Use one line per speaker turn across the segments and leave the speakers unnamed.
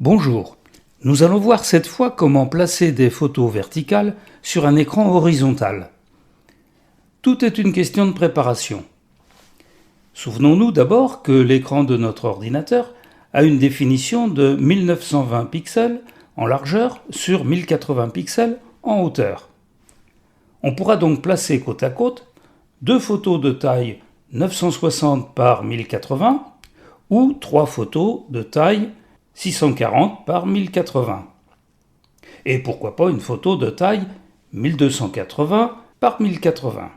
Bonjour, nous allons voir cette fois comment placer des photos verticales sur un écran horizontal. Tout est une question de préparation. Souvenons-nous d'abord que l'écran de notre ordinateur a une définition de 1920 pixels en largeur sur 1080 pixels en hauteur. On pourra donc placer côte à côte deux photos de taille 960 par 1080 ou trois photos de taille 640 par 1080. Et pourquoi pas une photo de taille 1280 par 1080,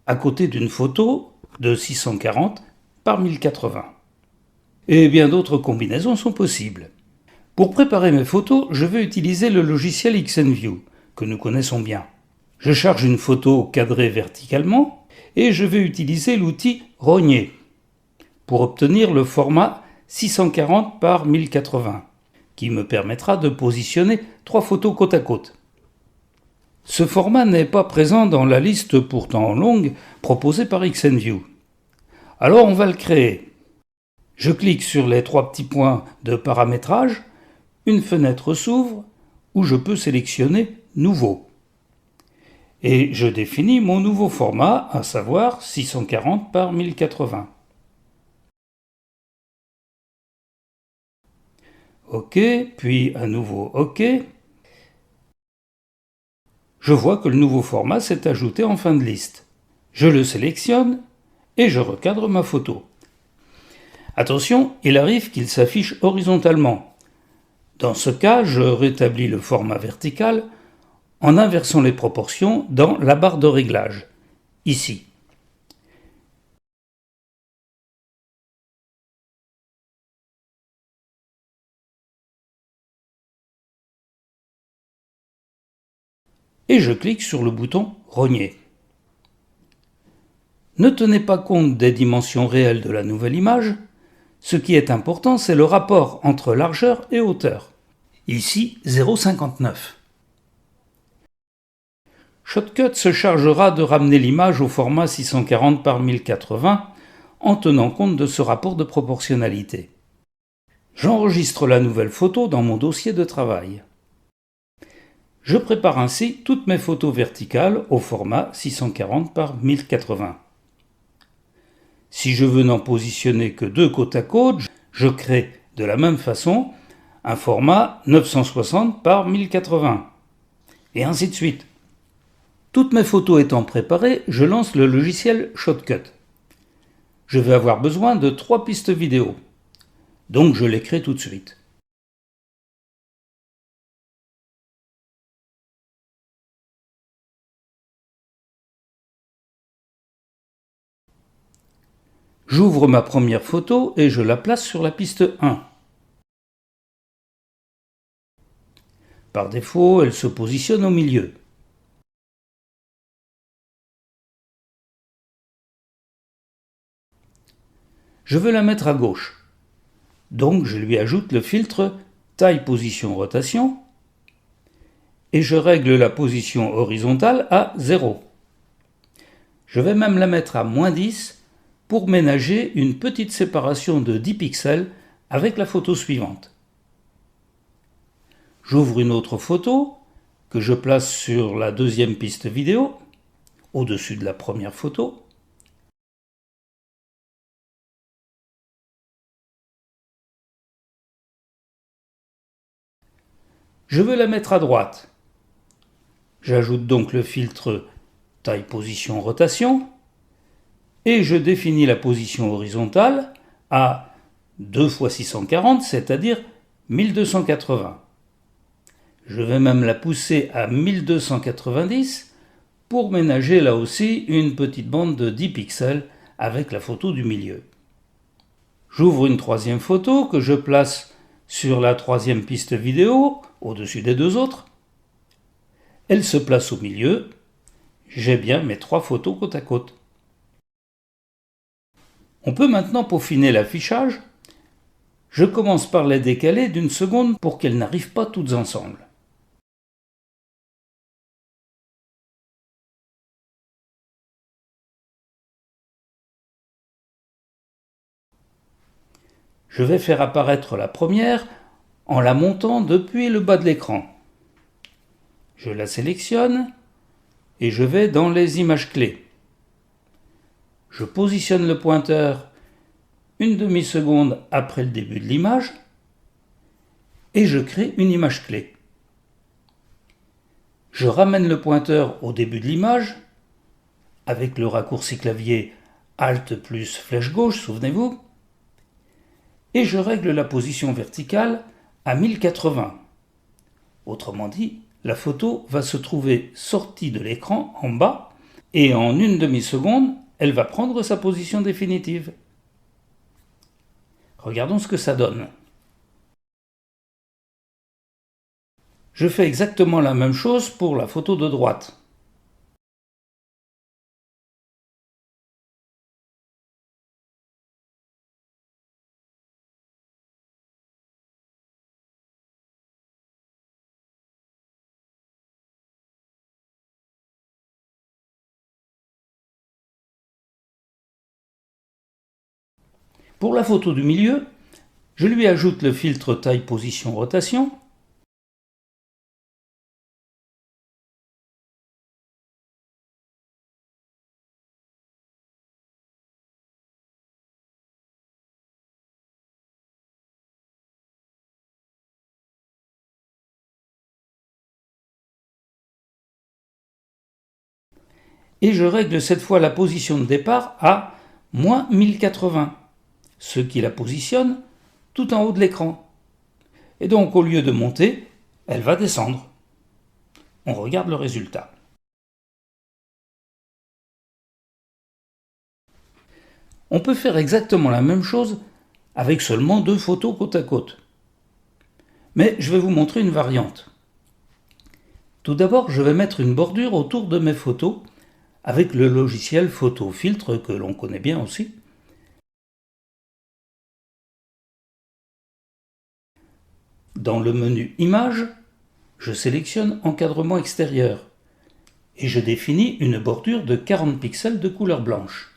à côté d'une photo de 640 par 1080. Et bien d'autres combinaisons sont possibles. Pour préparer mes photos, je vais utiliser le logiciel XNView, que nous connaissons bien. Je charge une photo cadrée verticalement et je vais utiliser l'outil rogner pour obtenir le format 640 par 1080, qui me permettra de positionner trois photos côte à côte. Ce format n'est pas présent dans la liste pourtant longue proposée par XNView. Alors on va le créer. Je clique sur les trois petits points de paramétrage, une fenêtre s'ouvre où je peux sélectionner Nouveau. Et je définis mon nouveau format, à savoir 640 par 1080. OK, puis à nouveau OK. Je vois que le nouveau format s'est ajouté en fin de liste. Je le sélectionne et je recadre ma photo. Attention, il arrive qu'il s'affiche horizontalement. Dans ce cas, je rétablis le format vertical en inversant les proportions dans la barre de réglage, ici. Et je clique sur le bouton Rogner. Ne tenez pas compte des dimensions réelles de la nouvelle image. Ce qui est important, c'est le rapport entre largeur et hauteur. Ici, 0,59. Shotcut se chargera de ramener l'image au format 640 par 1080 en tenant compte de ce rapport de proportionnalité. J'enregistre la nouvelle photo dans mon dossier de travail. Je prépare ainsi toutes mes photos verticales au format 640 par 1080. Si je veux n'en positionner que deux côte à côte, je crée de la même façon un format 960 par 1080. Et ainsi de suite. Toutes mes photos étant préparées, je lance le logiciel Shotcut. Je vais avoir besoin de 3 pistes vidéo. Donc je les crée tout de suite. J'ouvre ma première photo et je la place sur la piste 1. Par défaut, elle se positionne au milieu. Je veux la mettre à gauche. Donc je lui ajoute le filtre taille position rotation et je règle la position horizontale à 0. Je vais même la mettre à -10 pour ménager une petite séparation de 10 pixels avec la photo suivante. J'ouvre une autre photo que je place sur la deuxième piste vidéo, au-dessus de la première photo. Je veux la mettre à droite. J'ajoute donc le filtre taille position rotation et je définis la position horizontale à 2 × 640, c'est-à-dire 1280. Je vais même la pousser à 1290 pour ménager là aussi une petite bande de 10 pixels avec la photo du milieu. J'ouvre une troisième photo que je place sur la troisième piste vidéo, au-dessus des deux autres. Elle se place au milieu. J'ai bien mes trois photos côte à côte. On peut maintenant peaufiner l'affichage. Je commence par les décaler d'une seconde pour qu'elles n'arrivent pas toutes ensemble. Je vais faire apparaître la première en la montant depuis le bas de l'écran. Je la sélectionne et je vais dans les images clés. Je positionne le pointeur une demi-seconde après le début de l'image et je crée une image clé. Je ramène le pointeur au début de l'image avec le raccourci clavier Alt plus flèche gauche, souvenez-vous, et je règle la position verticale à 1080. Autrement dit, la photo va se trouver sortie de l'écran en bas et en une demi-seconde, elle va prendre sa position définitive. Regardons ce que ça donne. Je fais exactement la même chose pour la photo de droite. Pour la photo du milieu, je lui ajoute le filtre taille, position, rotation. Et je règle cette fois la position de départ à moins 1080, ce qui la positionne tout en haut de l'écran. Et donc au lieu de monter, elle va descendre. On regarde le résultat. On peut faire exactement la même chose avec seulement 2 photos côte à côte. Mais je vais vous montrer une variante. Tout d'abord, je vais mettre une bordure autour de mes photos avec le logiciel Photo Filtre que l'on connaît bien aussi. Dans le menu Images, je sélectionne Encadrement extérieur et je définis une bordure de 40 pixels de couleur blanche.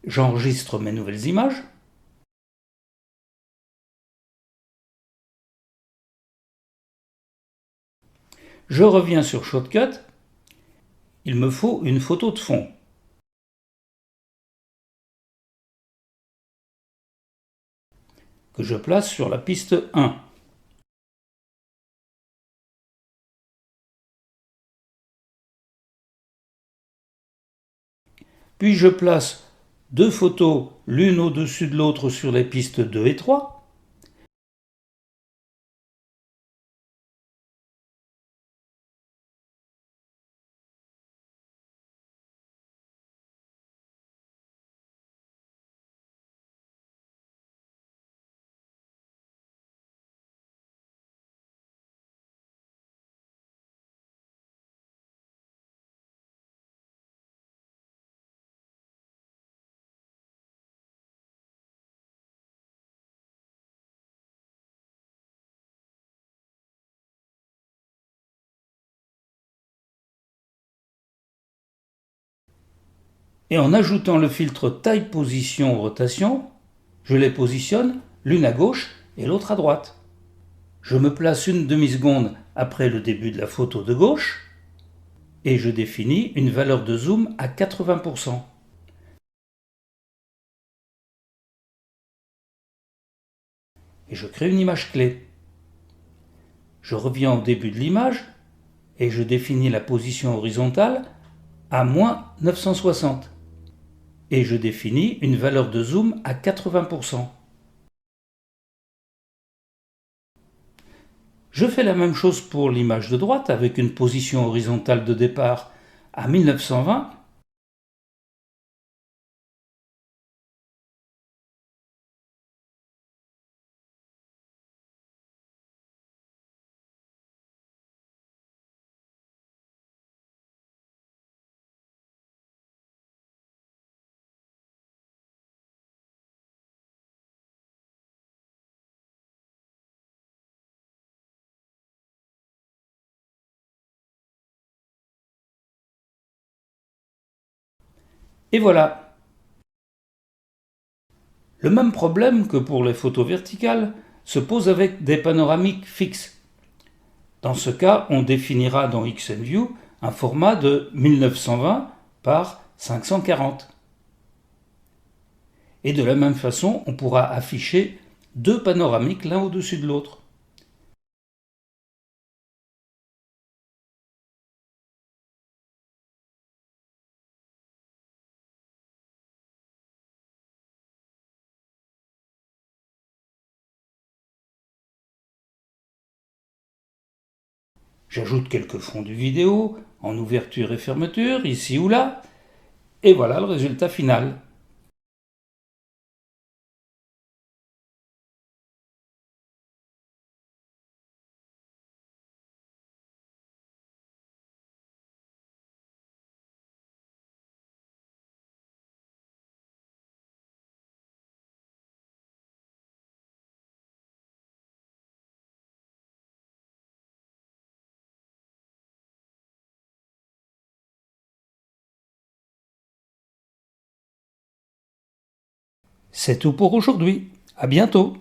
J'enregistre mes nouvelles images. Je reviens sur Shotcut. Il me faut une photo de fond. Que je place sur la piste 1. Puis je place 2 photos l'une au-dessus de l'autre sur les pistes 2 et 3. Et en ajoutant le filtre taille, position, rotation, je les positionne l'une à gauche et l'autre à droite. Je me place une demi-seconde après le début de la photo de gauche et je définis une valeur de zoom à 80%. Et je crée une image clé. Je reviens au début de l'image et je définis la position horizontale à moins 960. Et je définis une valeur de zoom à 80%. Je fais la même chose pour l'image de droite avec une position horizontale de départ à 1920. Et voilà, Le même problème que pour les photos verticales se pose avec des panoramiques fixes. Dans ce cas, on définira dans XNView un format de 1920 par 540. Et de la même façon, on pourra afficher deux panoramiques l'un au-dessus de l'autre. J'ajoute quelques fondus vidéo en ouverture et fermeture, ici ou là, et voilà le résultat final. C'est tout pour aujourd'hui. À bientôt.